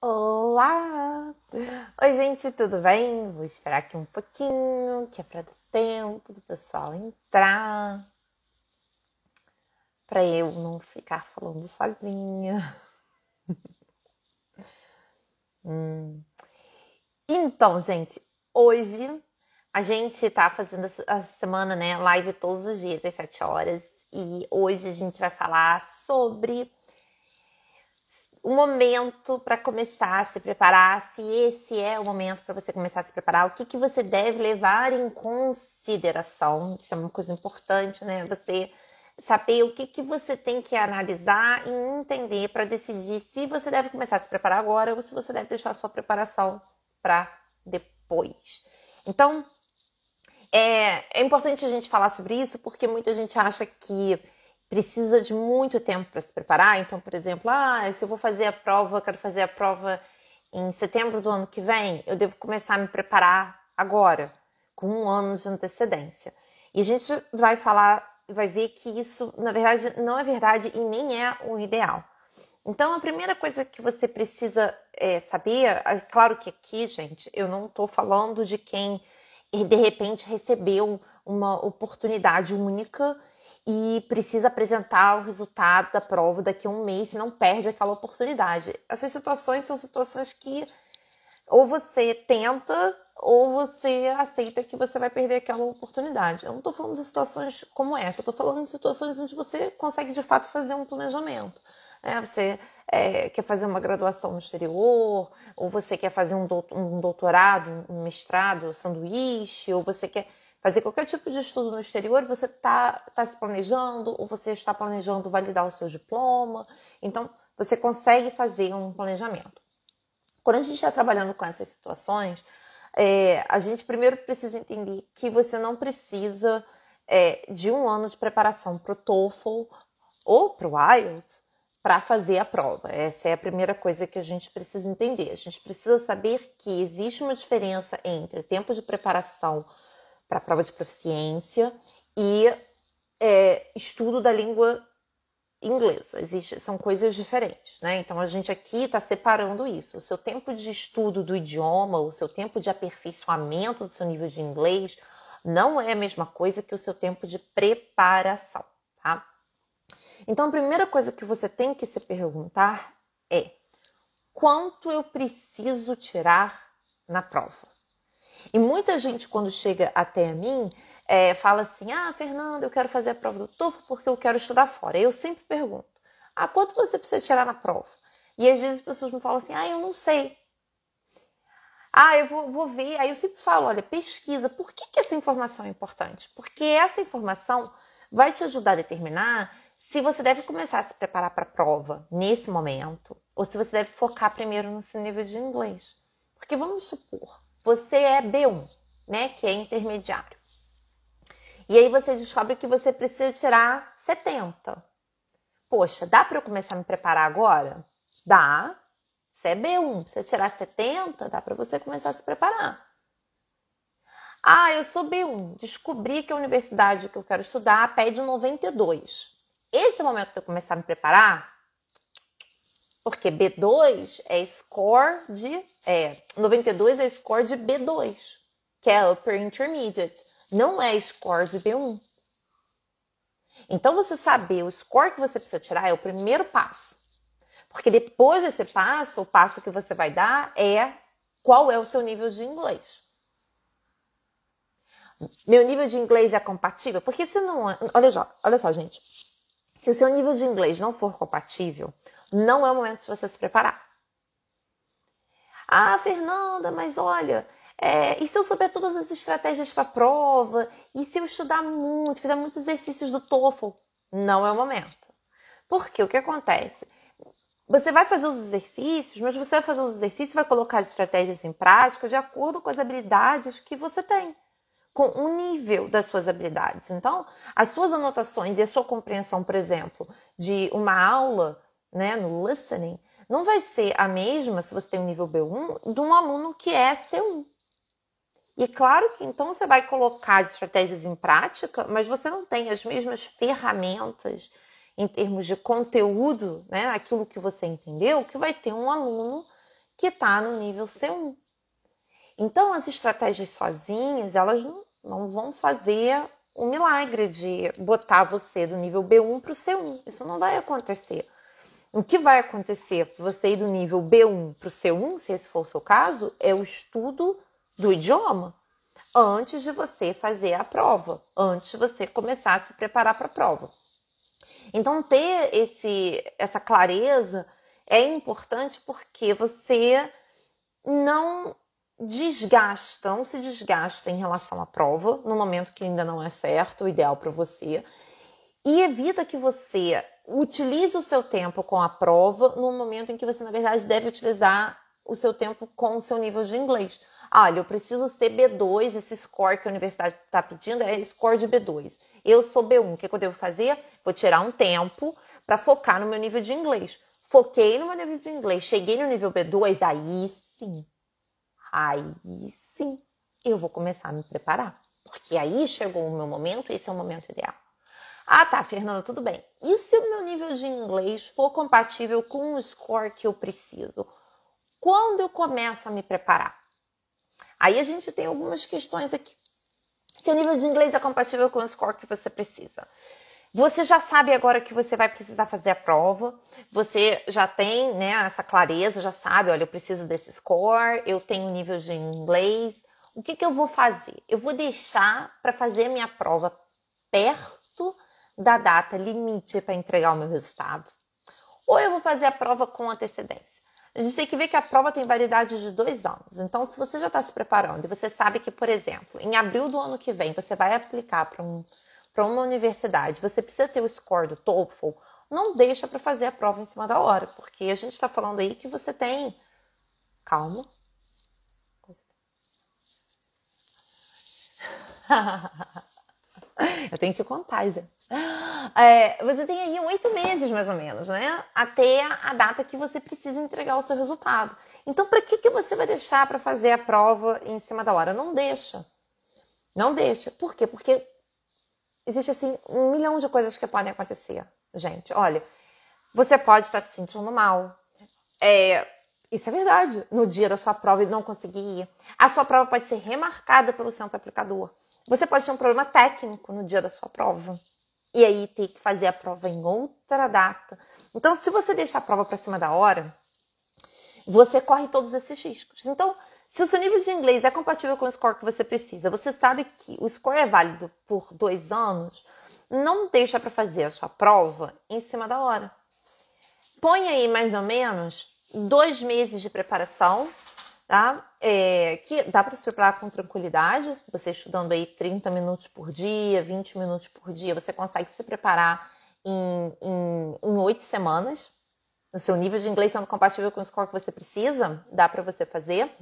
Olá! Oi, gente, tudo bem? Vou esperar aqui um pouquinho, que é para dar tempo do pessoal entrar, para eu não ficar falando sozinha. Então, gente, hoje a gente tá fazendo a semana, né, live todos os dias às 7 horas, e hoje a gente vai falar sobre o momento para começar a se preparar, se esse é o momento para você começar a se preparar, o que você deve levar em consideração. Isso é uma coisa importante, né? Você saber o que você tem que analisar e entender para decidir se você deve começar a se preparar agora ou se você deve deixar a sua preparação para depois. Então, é importante a gente falar sobre isso porque muita gente acha que precisa de muito tempo para se preparar. Então, por exemplo, se eu vou fazer a prova, quero fazer a prova em setembro do ano que vem, eu devo começar a me preparar agora, com 1 ano de antecedência. E a gente vai falar, vai ver que isso, na verdade, não é verdade e nem é o ideal. Então, a primeira coisa que você precisa saber, claro que aqui, gente, eu não estou falando de quem de repente recebeu uma oportunidade única e precisa apresentar o resultado da prova daqui a um mês e não perde aquela oportunidade. Essas situações são situações que ou você tenta ou você aceita que você vai perder aquela oportunidade. Eu não estou falando de situações como essa, eu estou falando de situações onde você consegue de fato fazer um planejamento. Você quer fazer uma graduação no exterior, ou você quer fazer um doutorado, um mestrado, sanduíche, ou você quer fazer qualquer tipo de estudo no exterior, você está se planejando, ou você está planejando validar o seu diploma. Então, você consegue fazer um planejamento. Quando a gente está trabalhando com essas situações, a gente primeiro precisa entender que você não precisa de 1 ano de preparação para o TOEFL ou para o IELTS para fazer a prova. Essa é a primeira coisa que a gente precisa entender. A gente precisa saber que existe uma diferença entre tempo de preparação para a prova de proficiência e estudo da língua inglesa. São coisas diferentes, né? Então a gente aqui está separando isso. O seu tempo de estudo do idioma, o seu tempo de aperfeiçoamento do seu nível de inglês não é a mesma coisa que o seu tempo de preparação, tá? Então a primeira coisa que você tem que se perguntar é: quanto eu preciso tirar na prova? E muita gente, quando chega até a mim, fala assim: Fernanda, eu quero fazer a prova do TOEFL porque eu quero estudar fora. Eu sempre pergunto: quanto você precisa tirar na prova? E às vezes as pessoas me falam assim: eu não sei. Eu vou ver. Aí eu sempre falo: olha, pesquisa. Por que essa informação é importante? Porque essa informação vai te ajudar a determinar se você deve começar a se preparar para a prova nesse momento ou se você deve focar primeiro no seu nível de inglês. Porque vamos supor, você é B1, né, que é intermediário. E aí você descobre que você precisa tirar 70. Poxa, dá para eu começar a me preparar agora? Dá. Você é B1, se eu tirar 70, dá para você começar a se preparar. Eu sou B1, descobri que a universidade que eu quero estudar pede 92. Esse é o momento de eu começar a me preparar? Porque B2 é score de... 92 é score de B2, que é Upper Intermediate. Não é score de B1. Então, você saber o score que você precisa tirar é o primeiro passo. Porque depois desse passo, o passo que você vai dar é qual é o seu nível de inglês. Meu nível de inglês é compatível? Porque se não... Olha só, gente. Se o seu nível de inglês não for compatível, não é o momento de você se preparar. Fernanda, mas olha, e se eu souber todas as estratégias para a prova? E se eu estudar muito, fizer muitos exercícios do TOEFL? Não é o momento. Porque o que acontece? Você vai fazer os exercícios, mas você vai fazer os exercícios e vai colocar as estratégias em prática de acordo com as habilidades que você tem, com o nível das suas habilidades. Então, as suas anotações e a sua compreensão, por exemplo, de uma aula, né, no listening, não vai ser a mesma, se você tem um nível B1, de um aluno que é C1. E claro que então você vai colocar as estratégias em prática, mas você não tem as mesmas ferramentas em termos de conteúdo, né, aquilo que você entendeu, que vai ter um aluno que está no nível C1. Então, as estratégias sozinhas, elas não vão fazer o milagre de botar você do nível B1 para o C1. Isso não vai acontecer. O que vai acontecer você ir do nível B1 para o C1, se esse for o seu caso, é o estudo do idioma antes de você fazer a prova, antes de você começar a se preparar para a prova. Então, ter essa clareza é importante porque você não se desgasta em relação à prova, no momento que ainda não é certo, o ideal para você, e evita que você utilize o seu tempo com a prova no momento em que você, na verdade, deve utilizar o seu tempo com o seu nível de inglês. Olha, eu preciso ser B2, esse score que a universidade está pedindo é score de B2. Eu sou B1, o que eu devo fazer? Vou tirar um tempo para focar no meu nível de inglês. Foquei no meu nível de inglês, cheguei no nível B2, aí sim, eu vou começar a me preparar. Porque aí chegou o meu momento, esse é o momento ideal. Ah, tá, Fernanda, tudo bem. E se o meu nível de inglês for compatível com o score que eu preciso? Quando eu começo a me preparar? Aí a gente tem algumas questões aqui. Se o nível de inglês é compatível com o score que você precisa. Você já sabe agora que você vai precisar fazer a prova, você já tem, né, essa clareza, já sabe, olha, eu preciso desse score, eu tenho nível de inglês. O que eu vou fazer? Eu vou deixar para fazer a minha prova perto da data limite para entregar o meu resultado. Ou eu vou fazer a prova com antecedência. A gente tem que ver que a prova tem validade de 2 anos. Então, se você já está se preparando e você sabe que, por exemplo, em abril do ano que vem, você vai aplicar para uma universidade, você precisa ter o score do TOEFL, não deixa para fazer a prova em cima da hora, porque a gente está falando aí que você tem... Calma. Eu tenho que contar, gente. Você tem aí 8 meses, mais ou menos, né? Até a data que você precisa entregar o seu resultado. Então, para que você vai deixar para fazer a prova em cima da hora? Não deixa. Não deixa. Por quê? Porque existe, assim, 1 milhão de coisas que podem acontecer. Gente, olha, você pode estar se sentindo mal. Isso é verdade. No dia da sua prova e não conseguir ir. A sua prova pode ser remarcada pelo centro aplicador. Você pode ter um problema técnico no dia da sua prova. E aí ter que fazer a prova em outra data. Então, se você deixar a prova para cima da hora, você corre todos esses riscos. Então, se o seu nível de inglês é compatível com o score que você precisa, você sabe que o score é válido por 2 anos, não deixa para fazer a sua prova em cima da hora. Põe aí mais ou menos 2 meses de preparação, tá? Que dá para se preparar com tranquilidade, você estudando aí 30 minutos por dia, 20 minutos por dia, você consegue se preparar em 8 semanas. O seu nível de inglês sendo compatível com o score que você precisa, dá para você fazer.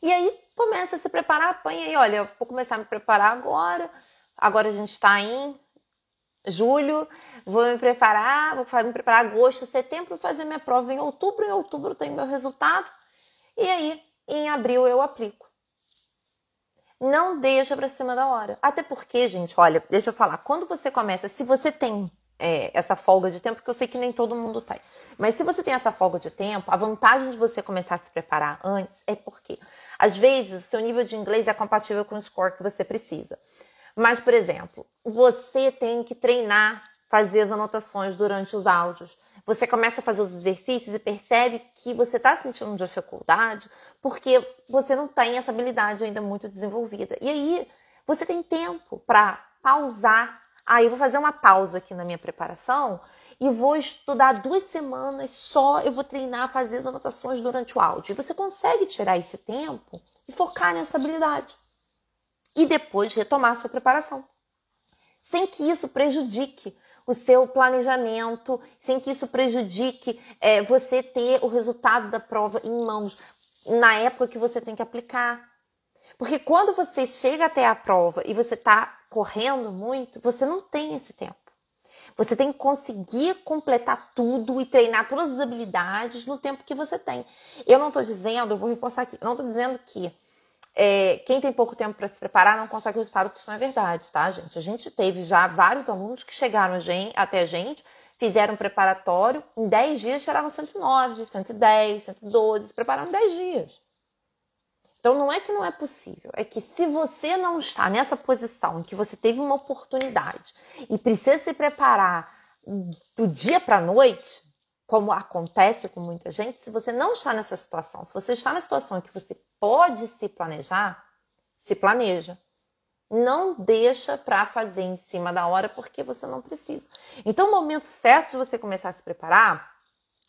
E aí começa a se preparar, põe aí, olha, eu vou começar a me preparar agora. Agora a gente está em julho, vou me preparar agosto, setembro, vou fazer minha prova em outubro eu tenho meu resultado. E aí, em abril, eu aplico. Não deixa para cima da hora. Até porque, gente, olha, deixa eu falar. Quando você começa, se você tem essa folga de tempo, porque eu sei que nem todo mundo tem. Mas se você tem essa folga de tempo, a vantagem de você começar a se preparar antes é porque, às vezes, o seu nível de inglês é compatível com o score que você precisa. Mas, por exemplo, você tem que treinar, fazer as anotações durante os áudios. Você começa a fazer os exercícios e percebe que você está sentindo dificuldade porque você não tem essa habilidade ainda muito desenvolvida. E aí, você tem tempo para pausar. Eu vou fazer uma pausa aqui na minha preparação e vou estudar 2 semanas só, eu vou treinar, fazer as anotações durante o áudio. E você consegue tirar esse tempo e focar nessa habilidade. E depois retomar a sua preparação. Sem que isso prejudique o seu planejamento, sem que isso prejudique você ter o resultado da prova em mãos na época que você tem que aplicar. Porque quando você chega até a prova e você está correndo muito, você não tem esse tempo. Você tem que conseguir completar tudo e treinar todas as habilidades no tempo que você tem. Eu não estou dizendo, eu vou reforçar aqui, eu não estou dizendo que quem tem pouco tempo para se preparar não consegue resultado, porque isso não é verdade, tá, gente? A gente teve já vários alunos que chegaram até a gente fizeram um preparatório, em 10 dias tiraram 109, 110, 112, se prepararam em 10 dias. Então não é que não é possível, é que se você não está nessa posição em que você teve uma oportunidade e precisa se preparar do dia para a noite, como acontece com muita gente, se você não está nessa situação, se você está na situação em que você pode se planejar, se planeja. Não deixa para fazer em cima da hora porque você não precisa. Então o momento certo de você começar a se preparar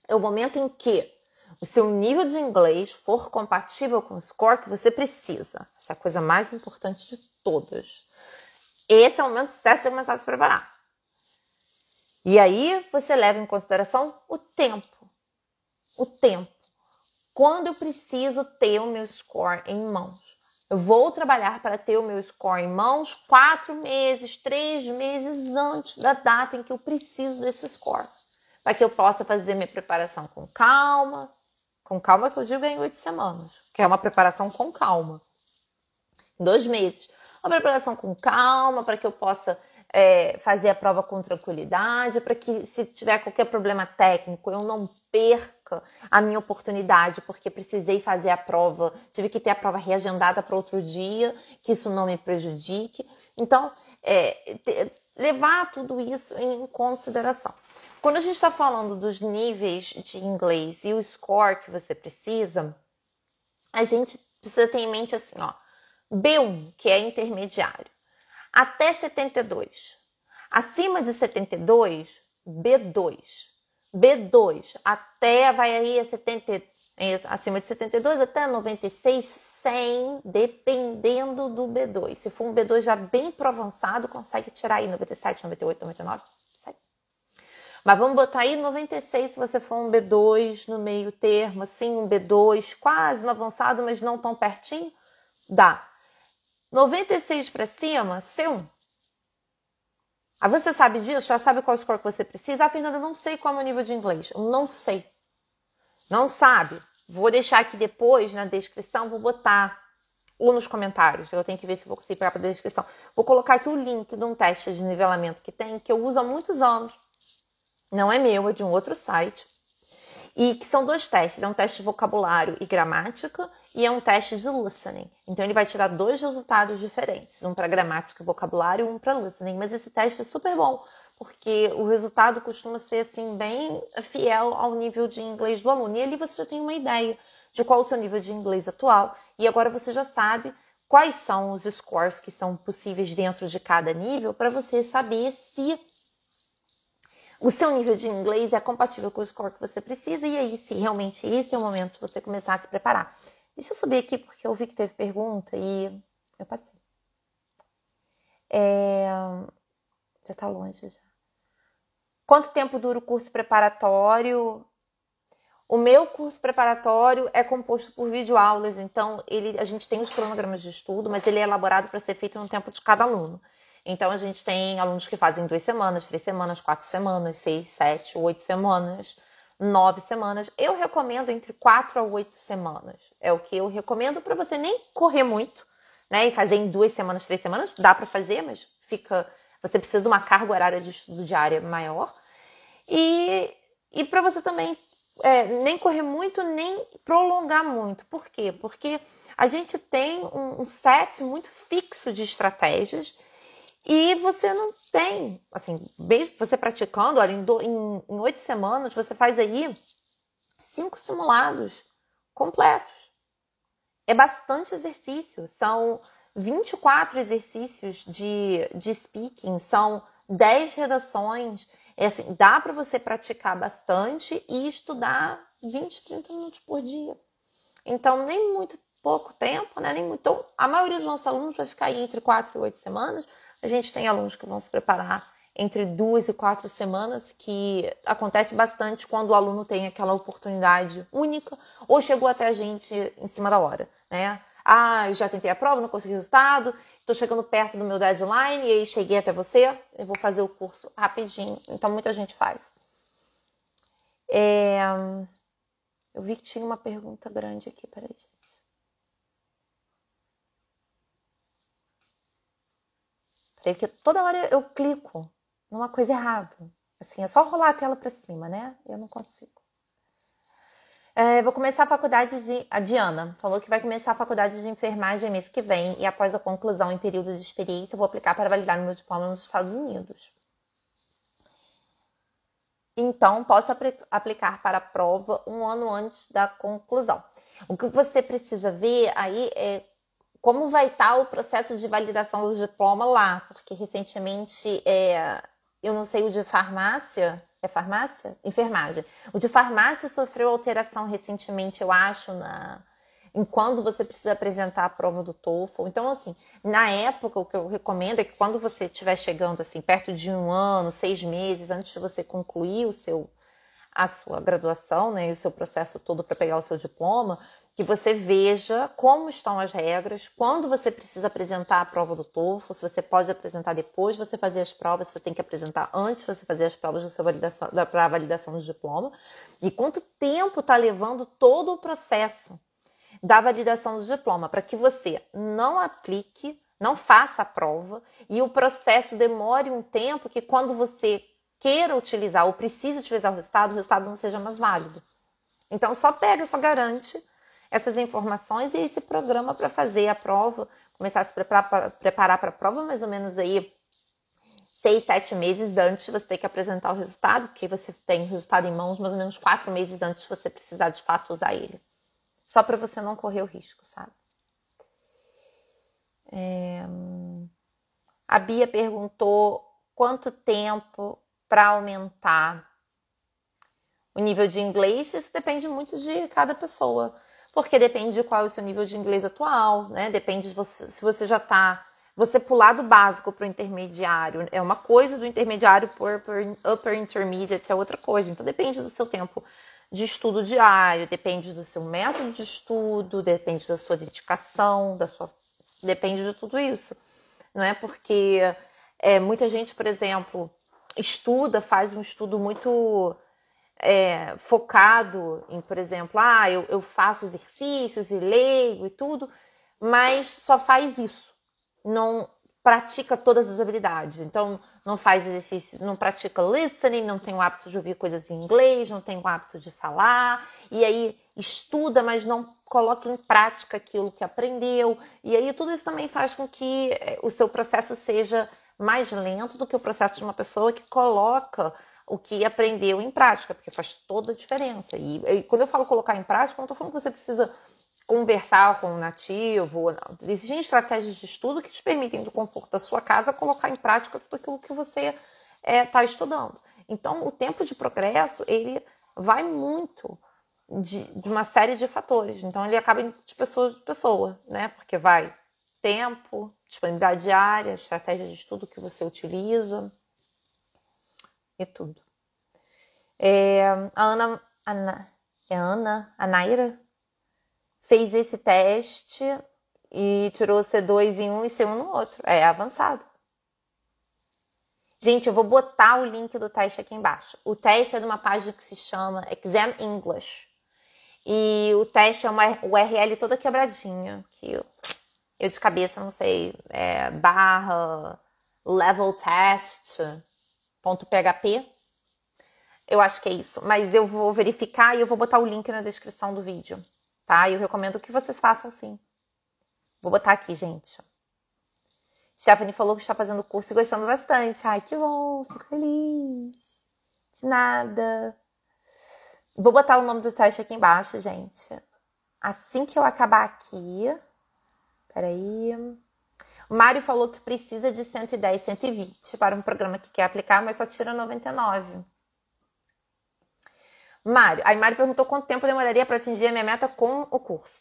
é o momento em que o seu nível de inglês for compatível com o score que você precisa. Essa é a coisa mais importante de todas. Esse é o momento certo de você começar a se preparar. E aí você leva em consideração o tempo. O tempo. Quando eu preciso ter o meu score em mãos? Eu vou trabalhar para ter o meu score em mãos 4 meses, 3 meses antes da data em que eu preciso desse score. Para que eu possa fazer minha preparação com calma. Com calma que eu digo em 8 semanas. Que é uma preparação com calma. 2 meses. Uma preparação com calma para que eu possa fazer a prova com tranquilidade. Para que se tiver qualquer problema técnico eu não perca a minha oportunidade. Porque precisei fazer a prova. Tive que ter a prova reagendada para outro dia. Que isso não me prejudique. Então, levar tudo isso em consideração. Quando a gente está falando dos níveis de inglês e o score que você precisa, a gente precisa ter em mente assim, ó, B1, que é intermediário, até 72. Acima de 72, B2. B2, até vai aí a 70, acima de 72 até 96, 100, dependendo do B2. Se for um B2 já bem pro avançado, consegue tirar aí 97, 98, 99. Mas vamos botar aí 96 se você for um B2 no meio termo, assim, um B2 quase no avançado, mas não tão pertinho, dá. 96 para cima, C1. Aí você sabe disso? Já sabe qual score que você precisa? Ah, Fernanda, eu não sei qual é o meu nível de inglês. Eu não sei. Não sabe? Vou deixar aqui depois na descrição, vou botar ou nos comentários. Eu tenho que ver se vou conseguir pegar para a descrição. Vou colocar aqui o link de um teste de nivelamento que tem, que eu uso há muitos anos. Não é meu, é de um outro site. E que são 2 testes. É um teste de vocabulário e gramática e é um teste de listening. Então, ele vai tirar 2 resultados diferentes. Um para gramática e vocabulário e um para listening. Mas esse teste é super bom, porque o resultado costuma ser, assim, bem fiel ao nível de inglês do aluno. E ali você já tem uma ideia de qual é o seu nível de inglês atual. E agora você já sabe quais são os scores que são possíveis dentro de cada nível para você saber se o seu nível de inglês é compatível com o score que você precisa. E aí, se realmente esse é o momento de você começar a se preparar. Deixa eu subir aqui, porque eu vi que teve pergunta e eu passei. Já tá longe já. Quanto tempo dura o curso preparatório? O meu curso preparatório é composto por videoaulas. Então, a gente tem os cronogramas de estudo, mas ele é elaborado para ser feito no tempo de cada aluno. Então, a gente tem alunos que fazem 2 semanas, 3 semanas, 4 semanas, 6, 7, 8 semanas, 9 semanas. Eu recomendo entre 4 a 8 semanas. É o que eu recomendo para você nem correr muito, né? E fazer em 2 semanas, 3 semanas. Dá para fazer, mas você precisa de uma carga horária de estudo diária maior. E para você também nem correr muito, nem prolongar muito. Por quê? Porque a gente tem um set muito fixo de estratégias. E você não tem, assim, mesmo você praticando, olha, em 8 semanas, você faz aí 5 simulados completos. É bastante exercício. São 24 exercícios de speaking, são 10 redações. Assim, dá para você praticar bastante e estudar 20, 30 minutos por dia. Então, nem muito pouco tempo, né? Nem muito. Então, a maioria dos nossos alunos vai ficar aí entre 4 e 8 semanas. A gente tem alunos que vão se preparar entre 2 e 4 semanas, que acontece bastante quando o aluno tem aquela oportunidade única ou chegou até a gente em cima da hora, né? Ah, eu já tentei a prova, não consegui resultado, estou chegando perto do meu deadline e aí cheguei até você, eu vou fazer o curso rapidinho. Então, muita gente faz. Eu vi que tinha uma pergunta grande aqui, peraí, gente. Porque toda hora eu clico numa coisa errada. Assim, é só rolar a tela para cima, né? Eu não consigo. Vou começar a faculdade a Diana falou que vai começar a faculdade de enfermagem mês que vem e após a conclusão em período de experiência, vou aplicar para validar meu diploma nos Estados Unidos. Então, posso aplicar para a prova um ano antes da conclusão. O que você precisa ver aí é como vai estar o processo de validação do diploma lá, porque recentemente, eu não sei o de farmácia, é farmácia? Enfermagem. O de farmácia sofreu alteração recentemente, eu acho, em quando você precisa apresentar a prova do TOEFL. Então, assim, na época, o que eu recomendo é que quando você estiver chegando, assim, perto de 1 ano, 6 meses, antes de você concluir a sua graduação, né, e o seu processo todo para pegar o seu diploma, que você veja como estão as regras, quando você precisa apresentar a prova do TOEFL, se você pode apresentar depois você fazer as provas, se você tem que apresentar antes de você fazer as provas para a validação do diploma, e quanto tempo está levando todo o processo da validação do diploma, para que você não aplique, não faça a prova, e o processo demore um tempo que quando você queira utilizar ou precise utilizar o resultado não seja mais válido. Então, só garante essas informações e esse programa para fazer a prova, começar a se preparar para a prova mais ou menos aí 6, 7 meses antes de você ter que apresentar o resultado, porque você tem o resultado em mãos mais ou menos 4 meses antes de você precisar de fato usar ele. Só para você não correr o risco, sabe? A Bia perguntou quanto tempo para aumentar o nível de inglês. Isso depende muito de cada pessoa, porque depende de qual é o seu nível de inglês atual, né? Depende de se você já está... Você pular do básico para o intermediário é uma coisa, do intermediário por upper intermediate é outra coisa. Então depende do seu tempo de estudo diário, depende do seu método de estudo, depende da sua dedicação, depende de tudo isso. Não é porque muita gente, por exemplo, faz um estudo muito focado em, por exemplo, eu faço exercícios e leio e tudo, mas só faz isso. Não pratica todas as habilidades. Então, não faz exercício, não pratica listening, não tem o hábito de ouvir coisas em inglês, não tem o hábito de falar, e aí estuda, mas não coloca em prática aquilo que aprendeu. E aí tudo isso também faz com que o seu processo seja mais lento do que o processo de uma pessoa que coloca o que aprendeu em prática, porque faz toda a diferença. E quando eu falo colocar em prática, eu não estou falando que você precisa conversar com um nativo. Não. Existem estratégias de estudo que te permitem, do conforto da sua casa, colocar em prática tudo aquilo que você está estudando. Então, o tempo de progresso, ele vai muito de uma série de fatores. Então, ele acaba de pessoa de pessoa, né? Porque vai tempo, disponibilidade diária, estratégia de estudo que você utiliza e tudo. A Naira fez esse teste e tirou C2 em um e C1 no outro. É avançado. Gente, eu vou botar o link do teste aqui embaixo. O teste é de uma página que se chama Exam English. E o teste é uma URL toda quebradinha. Que eu de cabeça não sei. /leveltest.php. Eu acho que é isso. Mas eu vou verificar e eu vou botar o link na descrição do vídeo. Tá? Eu recomendo que vocês façam sim. Vou botar aqui, gente. Stephanie falou que está fazendo o curso e gostando bastante. Ai, que bom. Fico feliz. De nada. Vou botar o nome do teste aqui embaixo, gente. Assim que eu acabar aqui... Peraí. O Mário falou que precisa de 110, 120 para um programa que quer aplicar, mas só tira 99. Mário perguntou quanto tempo demoraria para atingir a minha meta com o curso.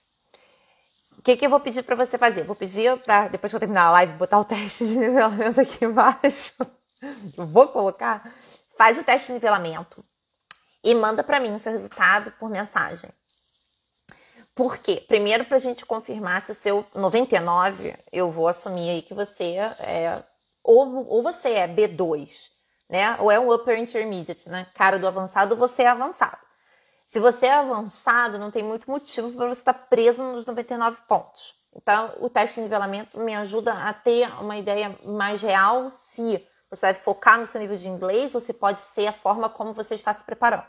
O que eu vou pedir para você fazer? Vou pedir para, depois que eu terminar a live, botar o teste de nivelamento aqui embaixo. Eu vou colocar. Faz o teste de nivelamento e manda para mim o seu resultado por mensagem. Por quê? Primeiro, para a gente confirmar se o seu 99, eu vou assumir aí que você ou você é B2, né? Ou é um upper intermediate, né? Cara do avançado, você é avançado. Se você é avançado, não tem muito motivo para você estar preso nos 99 pontos. Então, o teste de nivelamento me ajuda a ter uma ideia mais real se Você vai focar no seu nível de inglês ou se pode ser a forma como você está se preparando.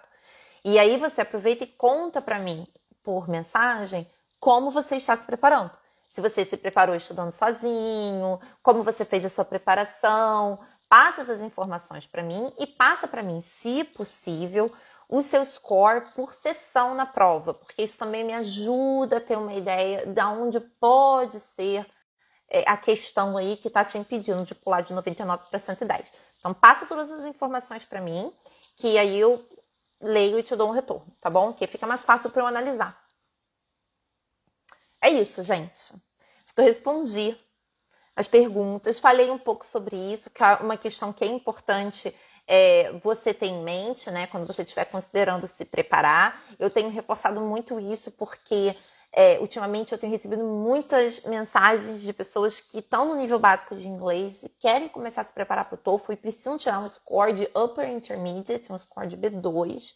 E aí você aproveita e conta para mim por mensagem como você está se preparando. Se você se preparou estudando sozinho, como você fez a sua preparação, passa essas informações para mim e passa para mim, se possível, o seu score por sessão na prova, porque isso também me ajuda a ter uma ideia de onde pode ser a questão aí que está te impedindo de pular de 99 para 110. Então, passa todas as informações para mim, que aí eu leio e te dou um retorno, tá bom? Que fica mais fácil para eu analisar. É isso, gente. Acho que eu respondi as perguntas, falei um pouco sobre isso, que é uma questão que é importante você ter em mente, né? Quando você estiver considerando se preparar. Eu tenho reforçado muito isso porque ultimamente eu tenho recebido muitas mensagens de pessoas que estão no nível básico de inglês e querem começar a se preparar para o TOEFL e precisam tirar um score de Upper Intermediate, um score de B2.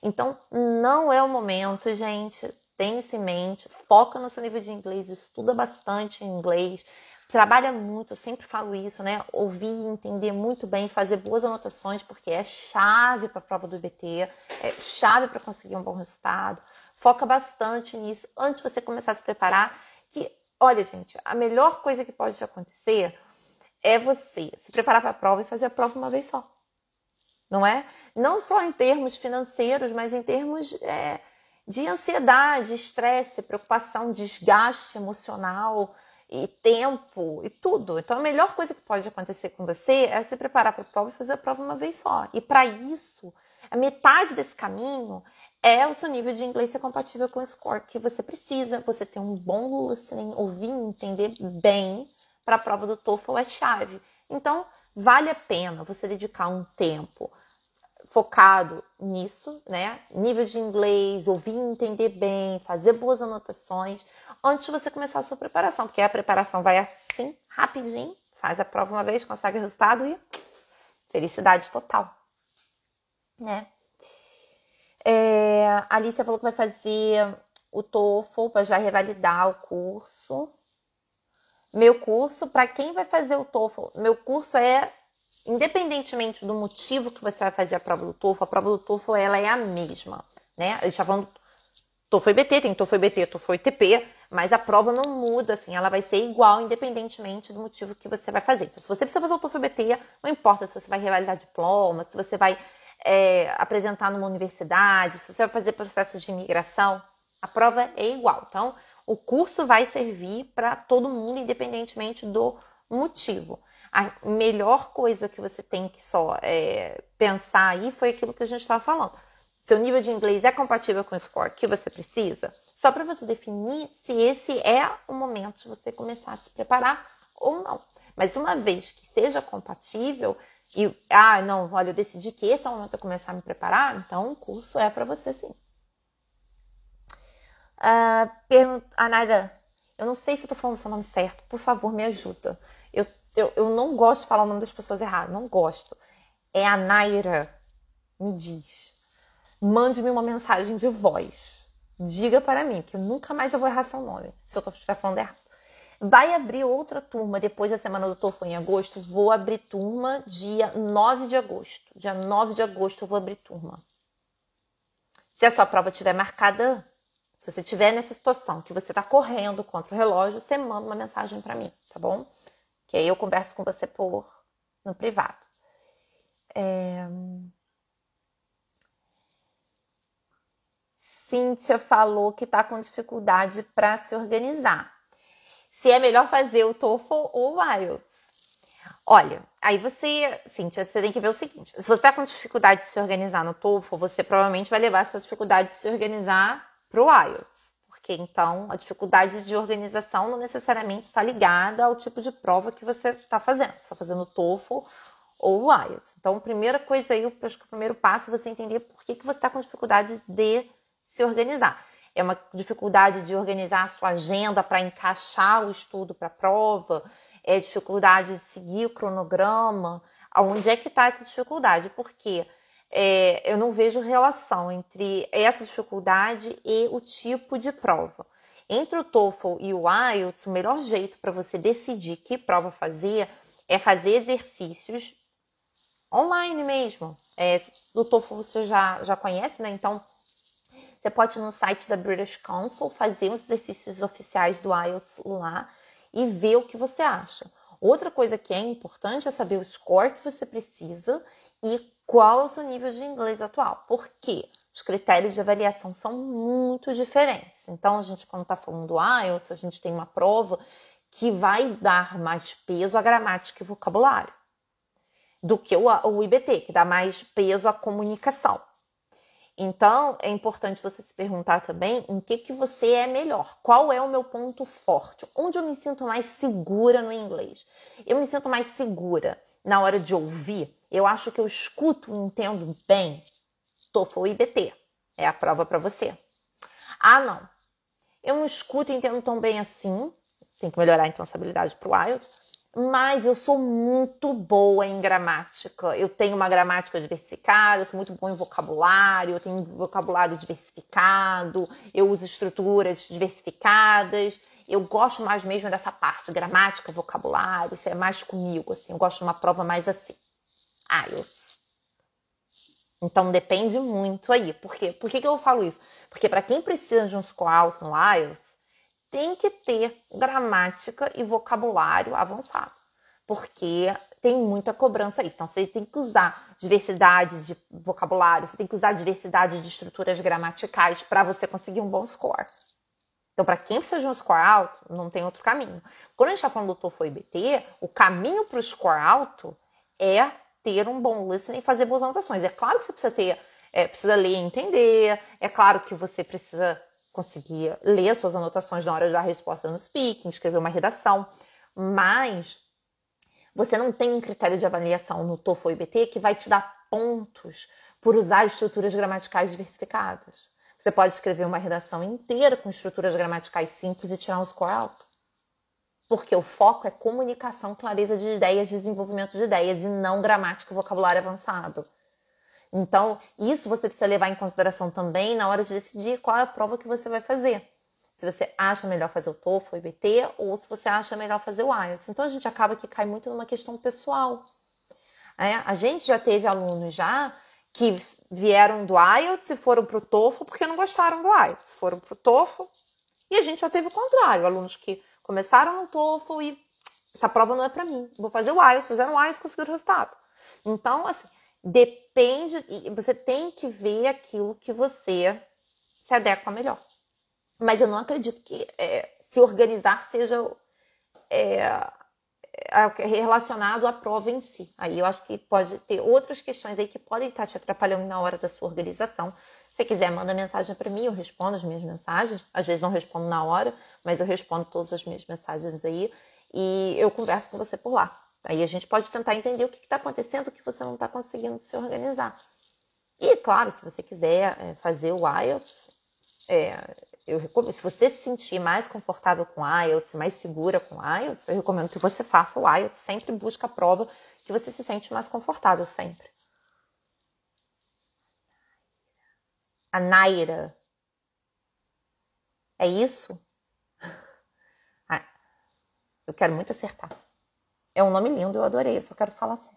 Então, não é o momento, gente. Tenha isso em mente. Foca no seu nível de inglês, estuda bastante inglês. Trabalha muito, eu sempre falo isso, né? Ouvir e entender muito bem, fazer boas anotações, porque é chave para a prova do IBT, é chave para conseguir um bom resultado. Foca bastante nisso antes de você começar a se preparar. Que, olha, gente, a melhor coisa que pode acontecer é você se preparar para a prova e fazer a prova uma vez só. Não é? Não só em termos financeiros, mas em termos de ansiedade, estresse, preocupação, desgaste emocional e tempo e tudo. Então, a melhor coisa que pode acontecer com você é se preparar para a prova e fazer a prova uma vez só. E para isso, a metade desse caminho é o seu nível de inglês ser compatível com o score que você precisa. Você ter um bom listening, ouvir e entender bem para a prova do TOEFL é chave. Então, vale a pena você dedicar um tempo focado nisso, né? Nível de inglês, ouvir e entender bem, fazer boas anotações antes de você começar a sua preparação, porque a preparação vai assim, rapidinho, faz a prova uma vez, consegue o resultado e felicidade total, né? A Alicia falou que vai fazer o TOEFL para já revalidar o curso. Meu curso, para quem vai fazer o TOEFL, meu curso independentemente do motivo que você vai fazer a prova do TOEFL ela é a mesma, né? A gente tá falando TOEFL IBT, tem TOEFL IBT, TOEFL ITP, mas a prova não muda, assim, ela vai ser igual independentemente do motivo que você vai fazer. Então, se você precisa fazer o TOEFL IBT, não importa se você vai revalidar diploma, se você vai apresentar numa universidade, se você vai fazer processo de imigração, a prova é igual. Então, o curso vai servir para todo mundo, independentemente do motivo. A melhor coisa que você tem que só pensar aí foi aquilo que a gente estava falando. Seu nível de inglês é compatível com o score que você precisa? Só para você definir se esse é o momento de você começar a se preparar ou não. Mas uma vez que seja compatível não, olha, eu decidi que esse é o momento de eu começar a me preparar, então o curso é para você sim. A Naira, eu não sei se eu tô falando o seu nome certo, por favor, me ajuda. Eu não gosto de falar o nome das pessoas errado, não gosto. É a Naira, me diz. Mande-me uma mensagem de voz. Diga para mim, que nunca mais eu vou errar seu nome, se eu estiver falando errado. Vai abrir outra turma depois da semana do TOEFL em agosto. Vou abrir turma dia 9 de agosto. Dia 9 de agosto eu vou abrir turma. Se a sua prova estiver marcada, se você estiver nessa situação que você está correndo contra o relógio, você manda uma mensagem para mim, tá bom? Que aí eu converso com você no privado. Cíntia falou que está com dificuldade para se organizar. Se é melhor fazer o TOEFL ou o IELTS. Olha, aí Cíntia, você tem que ver o seguinte. Se você está com dificuldade de se organizar no TOEFL, você provavelmente vai levar essa dificuldade de se organizar para o IELTS. Porque, então, a dificuldade de organização não necessariamente está ligada ao tipo de prova que você está fazendo. Você está fazendo o TOEFL ou o IELTS. Então, a primeira coisa aí, acho que o primeiro passo é você entender por que você está com dificuldade de se organizar. É uma dificuldade de organizar a sua agenda para encaixar o estudo para a prova, é dificuldade de seguir o cronograma. Aonde é que está essa dificuldade? Porque eu não vejo relação entre essa dificuldade e o tipo de prova. Entre o TOEFL e o IELTS, o melhor jeito para você decidir que prova fazer é fazer exercícios online mesmo. Do TOEFL você já conhece, né? Então, você pode ir no site da British Council, fazer os exercícios oficiais do IELTS lá e ver o que você acha. Outra coisa que é importante é saber o score que você precisa e qual é o seu nível de inglês atual. Por quê? Os critérios de avaliação são muito diferentes. Então, a gente, quando está falando do IELTS, a gente tem uma prova que vai dar mais peso à gramática e vocabulário do que o IBT, que dá mais peso à comunicação. Então, é importante você se perguntar também em que você é melhor. Qual é o meu ponto forte? Onde eu me sinto mais segura no inglês? Eu me sinto mais segura na hora de ouvir. Eu acho que eu escuto e entendo bem TOEFL e IBT. É a prova para você. Ah, não. Eu não escuto e entendo tão bem assim. Tem que melhorar então essa habilidade para o IELTS. Mas eu sou muito boa em gramática. Eu tenho uma gramática diversificada, eu sou muito boa em vocabulário, eu tenho vocabulário diversificado, eu uso estruturas diversificadas. Eu gosto mais mesmo dessa parte, gramática, vocabulário, isso é mais comigo, assim. Eu gosto de uma prova mais assim. IELTS. Então depende muito aí. Por quê? Por que eu falo isso? Porque para quem precisa de um score alto no IELTS, tem que ter gramática e vocabulário avançado, porque tem muita cobrança aí. Então, você tem que usar diversidade de vocabulário, você tem que usar diversidade de estruturas gramaticais para você conseguir um bom score. Então, para quem precisa de um score alto, não tem outro caminho. Quando a gente está falando do TOEFL e IBT, o caminho para o score alto é ter um bom listening e fazer boas anotações. É claro que você precisa ler e entender, é claro que você precisa conseguir ler suas anotações na hora de dar a resposta no speaking, escrever uma redação, mas você não tem um critério de avaliação no TOEFL ou IBT que vai te dar pontos por usar estruturas gramaticais diversificadas. Você pode escrever uma redação inteira com estruturas gramaticais simples e tirar um score alto. Porque o foco é comunicação, clareza de ideias, desenvolvimento de ideias e não gramática e vocabulário avançado. Então, isso você precisa levar em consideração também na hora de decidir qual é a prova que você vai fazer. Se você acha melhor fazer o TOEFL ou o IBT ou se você acha melhor fazer o IELTS. Então, a gente acaba que cai muito numa questão pessoal. A gente já teve alunos que vieram do IELTS e foram para o TOEFL porque não gostaram do IELTS. Foram para o TOEFL e a gente já teve o contrário. Alunos que começaram no TOEFL e essa prova não é para mim. Vou fazer o IELTS, fizeram o IELTS e conseguiram o resultado. Então, assim, depende, você tem que ver aquilo que você se adequa melhor. Mas eu não acredito que se organizar seja relacionado à prova em si. Aí eu acho que pode ter outras questões aí que podem estar te atrapalhando na hora da sua organização. Se você quiser, manda mensagem para mim, eu respondo as minhas mensagens. Às vezes não respondo na hora, mas eu respondo todas as minhas mensagens aí e eu converso com você por lá. Aí a gente pode tentar entender o que está acontecendo, o que você não está conseguindo se organizar. E, claro, se você quiser fazer o IELTS, eu recomendo. Se você se sentir mais confortável com o IELTS, mais segura com o IELTS, eu recomendo que você faça o IELTS. Sempre busca a prova que você se sente mais confortável, sempre. A Naira. É isso? Eu quero muito acertar. É um nome lindo, eu adorei, eu só quero falar certo.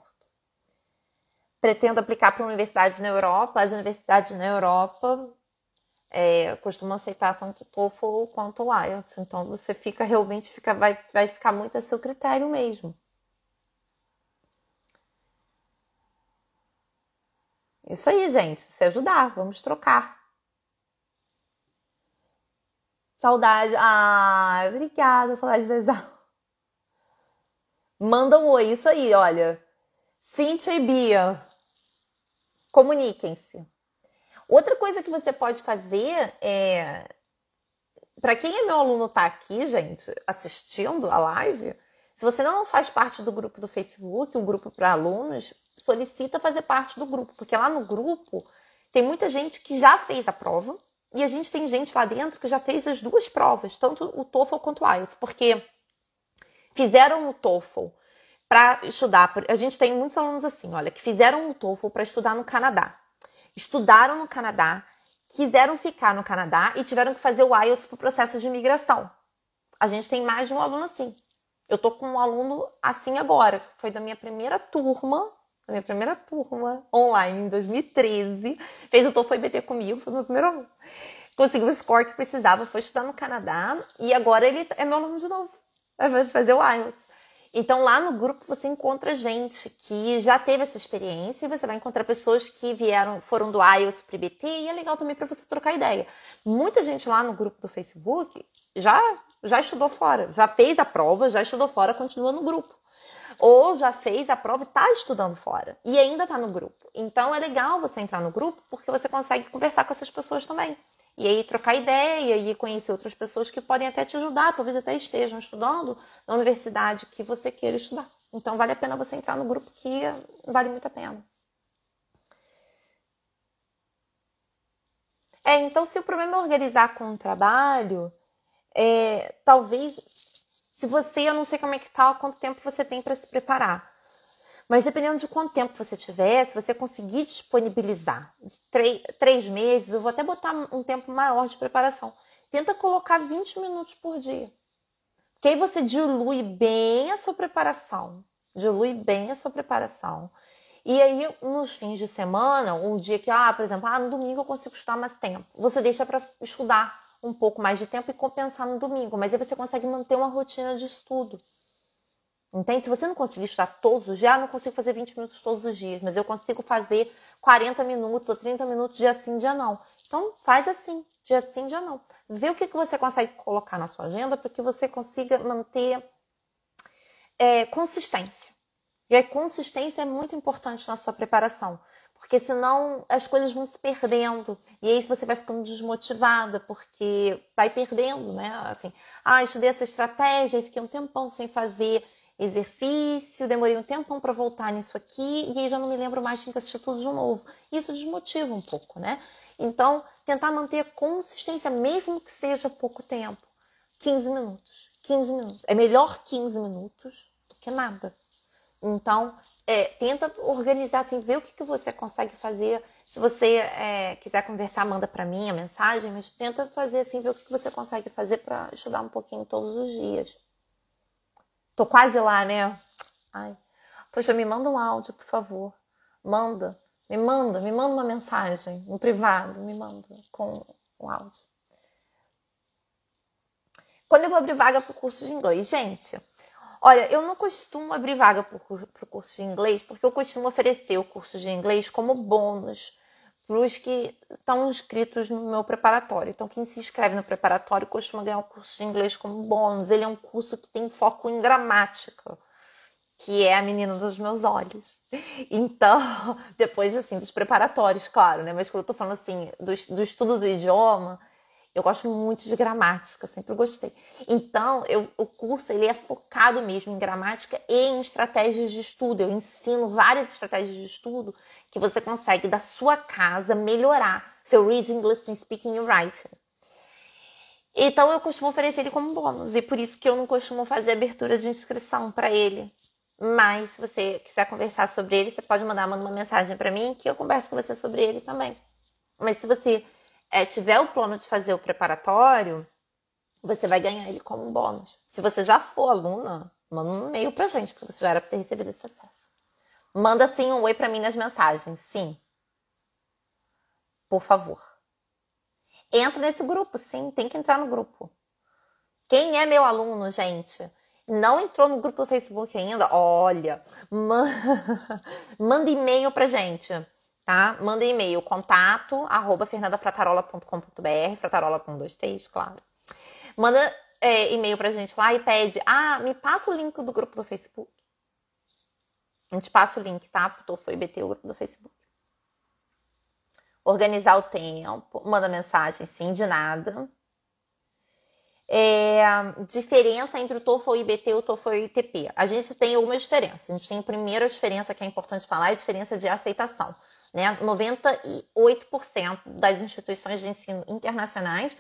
Pretendo aplicar para uma universidade na Europa. As universidades na Europa costumam aceitar tanto o TOEFL quanto o IELTS. Então, você vai ficar muito a seu critério mesmo. Isso aí, gente. Se ajudar, vamos trocar. Saudade. Ah, obrigada, saudade da Exal. Manda um oi, isso aí, olha. Cíntia e Bia, comuniquem-se. Outra coisa que você pode fazer para quem é meu aluno tá aqui, gente, assistindo a live, se você não faz parte do grupo do Facebook, o grupo para alunos, solicita fazer parte do grupo, porque lá no grupo tem muita gente que já fez a prova e a gente tem gente lá dentro que já fez as duas provas, tanto o TOEFL quanto o IELTS, porque fizeram o TOEFL para estudar. A gente tem muitos alunos assim, olha, que fizeram o TOEFL para estudar no Canadá. Estudaram no Canadá, quiseram ficar no Canadá e tiveram que fazer o IELTS para o processo de imigração. A gente tem mais de um aluno assim. Eu tô com um aluno assim agora, que foi da minha primeira turma a minha primeira turma online em 2013. Fez o TOEFL IBT comigo, foi o meu primeiro aluno. Conseguiu o score que precisava, foi estudar no Canadá e agora ele é meu aluno de novo. Vai fazer o IELTS. Então lá no grupo você encontra gente que já teve essa experiência e você vai encontrar pessoas que foram do IELTS para o IBT e é legal também para você trocar ideia. Muita gente lá no grupo do Facebook já estudou fora, já fez a prova, já estudou fora, continua no grupo. Ou já fez a prova e está estudando fora e ainda está no grupo. Então é legal você entrar no grupo porque você consegue conversar com essas pessoas também. E aí trocar ideia e conhecer outras pessoas que podem até te ajudar, talvez até estejam estudando na universidade que você queira estudar. Então vale a pena você entrar no grupo que vale muito a pena. Então se o problema é organizar com o trabalho, talvez, se você, eu não sei como é que tá, quanto tempo você tem para se preparar. Mas dependendo de quanto tempo você tiver, se você conseguir disponibilizar 3 meses, eu vou até botar um tempo maior de preparação. Tenta colocar 20 minutos por dia. Porque aí você dilui bem a sua preparação. E aí, nos fins de semana, um dia que, por exemplo, no domingo eu consigo estudar mais tempo. Você deixa para estudar um pouco mais de tempo e compensar no domingo. Mas aí você consegue manter uma rotina de estudo. Entende? Se você não conseguir estudar todos os dias, eu não consigo fazer 20 minutos todos os dias, mas eu consigo fazer 40 minutos ou 30 minutos dia sim, dia não. Então, faz assim, dia sim, dia não. Vê o que você consegue colocar na sua agenda para que você consiga manter consistência. E a consistência é muito importante na sua preparação, porque senão as coisas vão se perdendo. E aí você vai ficando desmotivada, porque vai perdendo, né? Assim, estudei essa estratégia e fiquei um tempão sem fazer exercício, demorei um tempão para voltar nisso aqui e aí já não me lembro mais, tenho que assistir tudo de novo. Isso desmotiva um pouco, né? Então, tentar manter a consistência, mesmo que seja pouco tempo. 15 minutos. 15 minutos. É melhor 15 minutos do que nada. Então, tenta organizar, assim, ver o que você consegue fazer. Se você quiser conversar, manda para mim a mensagem, mas tenta fazer assim, ver o que você consegue fazer para estudar um pouquinho todos os dias. Tô quase lá, né? Poxa, me manda um áudio, por favor. Me manda uma mensagem no privado, me manda com o áudio. Quando eu vou abrir vaga pro curso de inglês, gente, olha, eu não costumo abrir vaga pro curso de inglês, porque eu costumo oferecer o curso de inglês como bônus para os que estão inscritos no meu preparatório. Então, quem se inscreve no preparatório costuma ganhar o curso de inglês como bônus. Ele é um curso que tem foco em gramática, que é a menina dos meus olhos. Então, depois, assim, dos preparatórios, claro, né? Mas quando eu tô falando, assim, do estudo do idioma, eu gosto muito de gramática, sempre gostei. Então, o curso ele é focado mesmo em gramática e em estratégias de estudo. Eu ensino várias estratégias de estudo que você consegue, da sua casa, melhorar seu reading, listening, speaking e writing. Então, eu costumo oferecer ele como bônus. E por isso que eu não costumo fazer abertura de inscrição para ele. Mas, se você quiser conversar sobre ele, você pode manda uma mensagem para mim que eu converso com você sobre ele também. Mas se você tiver o plano de fazer o preparatório, você vai ganhar ele como um bônus. Se você já for aluna, manda um e-mail pra gente, porque você já era pra ter recebido esse acesso. Manda sim um oi pra mim nas mensagens, sim. Por favor. Entra nesse grupo, sim, tem que entrar no grupo. Quem é meu aluno, gente, não entrou no grupo do Facebook ainda, olha, manda e-mail pra gente. Tá? Manda e-mail, contato@fernandafratarola.com.br, fratarola com 2 T's, claro. Manda e-mail pra gente lá e pede, me passa o link do grupo do Facebook. A gente passa o link, tá? Pro TOEFL IBT, o grupo do Facebook. Organizar o tempo, manda mensagem, sim, de nada. Diferença entre o TOEFL IBT e o TOEFL ITP. A gente tem algumas diferenças. A gente tem a primeira diferença que é importante falar, é a diferença de aceitação. Né? 98% das instituições de ensino internacionais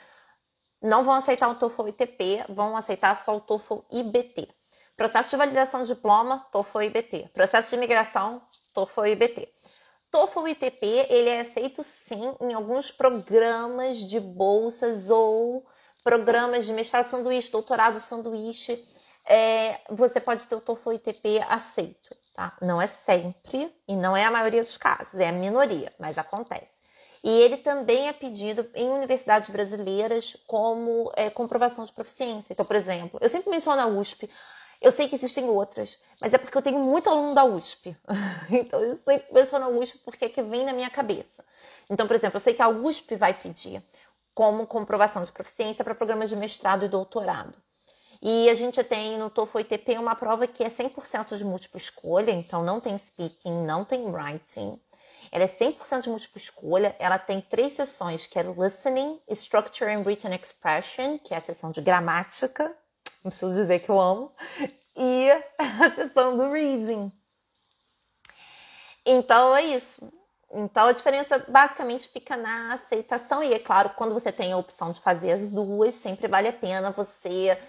não vão aceitar o TOEFL ITP, vão aceitar só o TOEFL IBT. Processo de validação de diploma, TOEFL IBT. Processo de imigração, TOEFL IBT. TOEFL ITP, ele é aceito sim em alguns programas de bolsas ou programas de mestrado sanduíche, doutorado sanduíche. Você pode ter o TOEFL ITP aceito. tá? Não é sempre e não é a maioria dos casos, é a minoria, mas acontece. E ele também é pedido em universidades brasileiras como comprovação de proficiência. Então, por exemplo, eu sempre menciono a USP, eu sei que existem outras, mas é porque eu tenho muito aluno da USP. Então, eu sempre menciono a USP porque é que vem na minha cabeça. Então, por exemplo, eu sei que a USP vai pedir como comprovação de proficiência para programas de mestrado e doutorado. E a gente tem no TOEFL ITP uma prova que é 100% de múltipla escolha, então não tem speaking, não tem writing. Ela é 100% de múltipla escolha, ela tem 3 sessões, que é o Listening, Structure and Written Expression, que é a sessão de gramática, não preciso dizer que eu amo, e a sessão do Reading. Então, é isso. Então, a diferença basicamente fica na aceitação, e é claro, quando você tem a opção de fazer as duas, sempre vale a pena você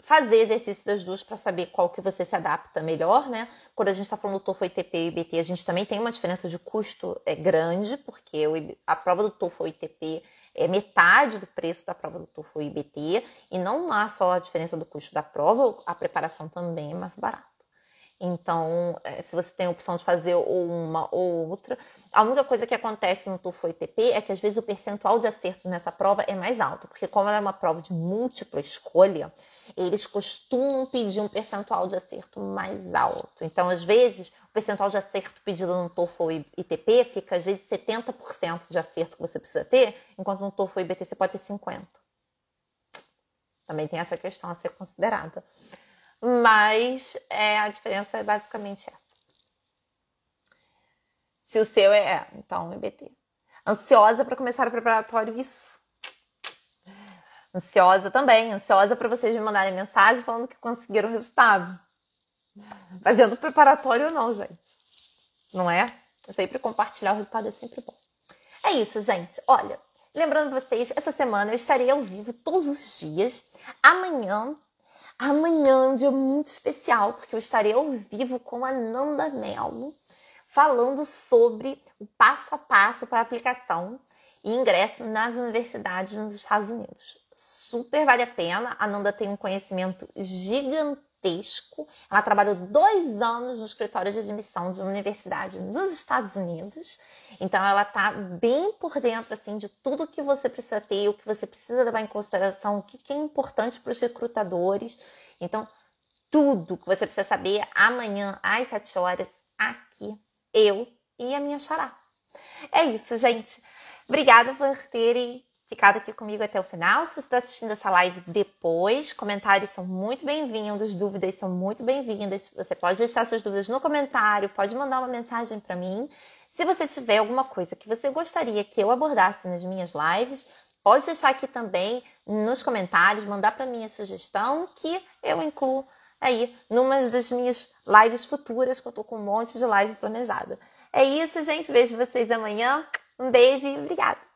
fazer exercício das duas para saber qual que você se adapta melhor, né? Quando a gente está falando do TOEFL ITP e IBT, a gente também tem uma diferença de custo grande, porque a prova do TOEFL ITP é metade do preço da prova do TOEFL IBT, e não há só a diferença do custo da prova, a preparação também é mais barata. Então, se você tem a opção de fazer ou uma ou outra, a única coisa que acontece no TOEFL ITP é que às vezes o percentual de acerto nessa prova é mais alto, porque como ela é uma prova de múltipla escolha, eles costumam pedir um percentual de acerto mais alto. Então, às vezes, o percentual de acerto pedido no TOEFL ITP fica, às vezes, 70% de acerto que você precisa ter, enquanto no TOEFL IBT você pode ter 50%. Também tem essa questão a ser considerada. Mas a diferença é basicamente essa. Se o seu então, IBT. Ansiosa para começar o preparatório, isso. Ansiosa também, ansiosa para vocês me mandarem mensagem falando que conseguiram o resultado. Fazendo preparatório ou não, gente. Não é? Sempre compartilhar o resultado é sempre bom. É isso, gente. Olha, lembrando vocês, essa semana eu estarei ao vivo todos os dias. Amanhã é um dia muito especial, porque eu estarei ao vivo com a Nanda Mello, falando sobre o passo a passo para aplicação e ingresso nas universidades nos Estados Unidos. Super vale a pena. A Nanda tem um conhecimento gigantesco. Ela trabalhou 2 anos no escritório de admissão de uma universidade nos Estados Unidos. Então, ela tá bem por dentro, assim, de tudo que você precisa ter, o que você precisa levar em consideração, o que é importante para os recrutadores. Então, tudo que você precisa saber amanhã, às 7 horas, aqui, eu e a minha xará. É isso, gente. Obrigada por terem ficado aqui comigo até o final. Se você está assistindo essa live depois, comentários são muito bem-vindos, dúvidas são muito bem-vindas. Você pode deixar suas dúvidas no comentário, pode mandar uma mensagem para mim. Se você tiver alguma coisa que você gostaria que eu abordasse nas minhas lives, pode deixar aqui também nos comentários, mandar para mim a sugestão que eu incluo aí numa das minhas lives futuras, que eu tô com um monte de live planejada. É isso, gente. Vejo vocês amanhã. Um beijo e obrigada!